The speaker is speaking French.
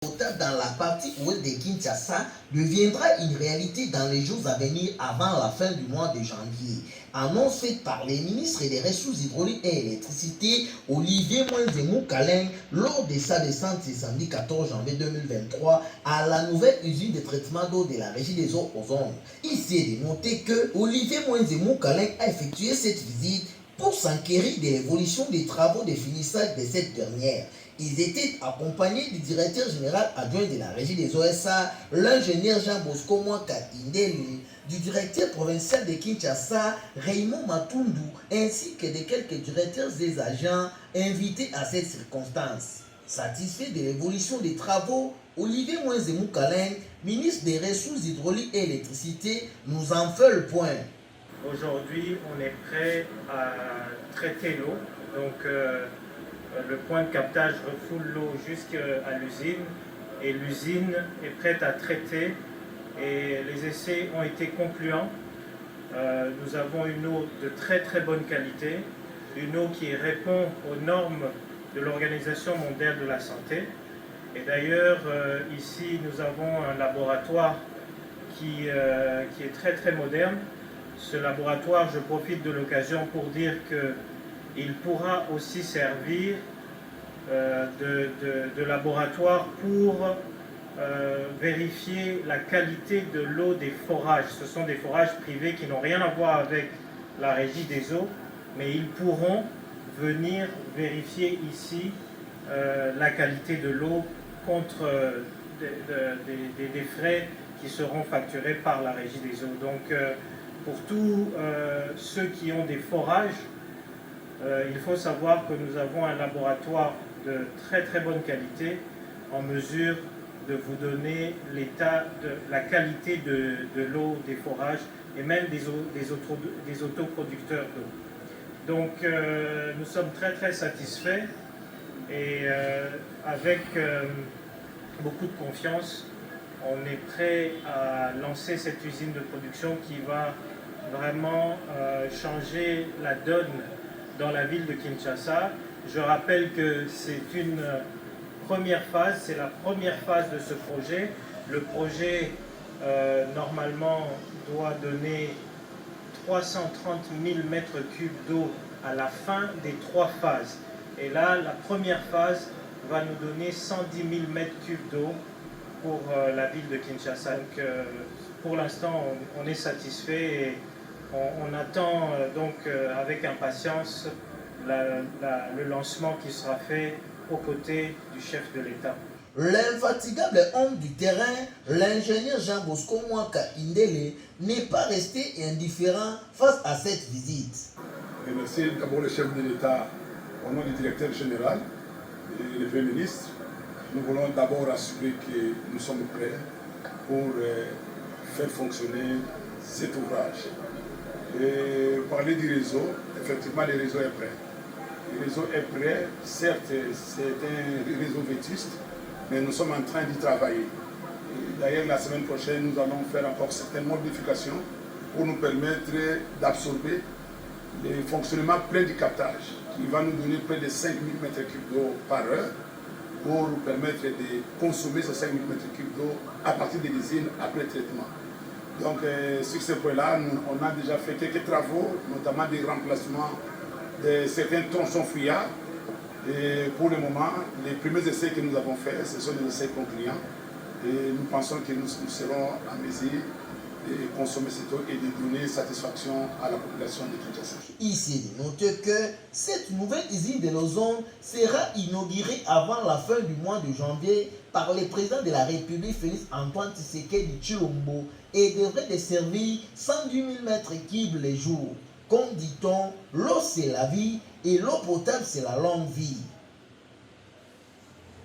potable dans la partie ouest de Kinshasa deviendra une réalité dans les jours à venir avant la fin du mois de janvier. Annonce faite par les ministres des Ressources hydrauliques et électricité Olivier Mwenzemou Kaleng lors de sa descente ce samedi 14 janvier 2023 à la nouvelle usine de traitement d'eau de la Régie des eaux Ozone. Ici est de noter que Olivier Mwenzemou Kaleng a effectué cette visite pour s'enquérir de l'évolution des travaux de finissage de cette dernière. Ils étaient accompagnés du directeur général adjoint de la Régie des OSA, l'ingénieur Jean Bosco Mwaka Indeli, du directeur provincial de Kinshasa, Raymond Matundu, ainsi que de quelques directeurs des agents invités à cette circonstance. Satisfait de l'évolution des travaux, Olivier Mwenzemou Kaleng, ministre des Ressources hydrauliques et électricité, nous en fait le point. Aujourd'hui, on est prêt à traiter l'eau. Donc, le point de captage refoule l'eau jusqu'à l'usine et l'usine est prête à traiter et les essais ont été concluants. Nous avons une eau de très très bonne qualité, une eau qui répond aux normes de l'Organisation mondiale de la santé. Et d'ailleurs, ici, nous avons un laboratoire qui est très très moderne. Ce laboratoire, je profite de l'occasion pour dire qu'il pourra aussi servir de laboratoire pour vérifier la qualité de l'eau des forages. Ce sont des forages privés qui n'ont rien à voir avec la Régie des eaux, mais ils pourront venir vérifier ici la qualité de l'eau contre des frais qui seront facturés par la Régie des eaux. Donc, pour tous ceux qui ont des forages, il faut savoir que nous avons un laboratoire de très très bonne qualité en mesure de vous donner l'état de la qualité de l'eau des forages et même des autoproducteurs d'eau. Donc nous sommes très très satisfaits et avec beaucoup de confiance, on est prêt à lancer cette usine de production qui va vraiment changer la donne dans la ville de Kinshasa. Je rappelle que c'est une première phase, c'est la première phase de ce projet. Le projet, normalement, doit donner 330 000 mètres cubes d'eau à la fin des 3 phases. Et là, la première phase va nous donner 110 000 mètres cubes d'eau pour la ville de Kinshasa. Donc, pour l'instant, on est satisfait et on attend donc avec impatience le lancement qui sera fait aux côtés du chef de l'État. L'infatigable homme du terrain, l'ingénieur Jean Bosco Mwaka Indele, n'est pas resté indifférent face à cette visite. Je remercie d'abord le chef de l'État au nom du directeur général et le Premier ministre. Nous voulons d'abord assurer que nous sommes prêts pour faire fonctionner cet ouvrage. Et parler du réseau, effectivement le réseau est prêt. Le réseau est prêt, certes c'est un réseau vétuste, mais nous sommes en train d'y travailler. D'ailleurs la semaine prochaine nous allons faire encore certaines modifications pour nous permettre d'absorber le fonctionnement plein du captage qui va nous donner près de 5 000 m3 d'eau par heure pour nous permettre de consommer ces 5 000 m3 d'eau à partir de l'usine après traitement. Donc sur ce point-là, on a déjà fait quelques travaux, notamment des remplacements de certains tronçons fuyards. Et pour le moment, les premiers essais que nous avons faits, ce sont des essais concluants. Et nous pensons que nous serons en mesure de consommer cette eau et de donner satisfaction à la population de Kinshasa. Ici, notez que cette nouvelle usine de l'ozone sera inaugurée avant la fin du mois de janvier par le président de la République Félix Antoine Tshisekedi Tshilombo et devrait desservir 110 000 m3 les jours. Comme dit-on, l'eau c'est la vie et l'eau potable c'est la longue vie.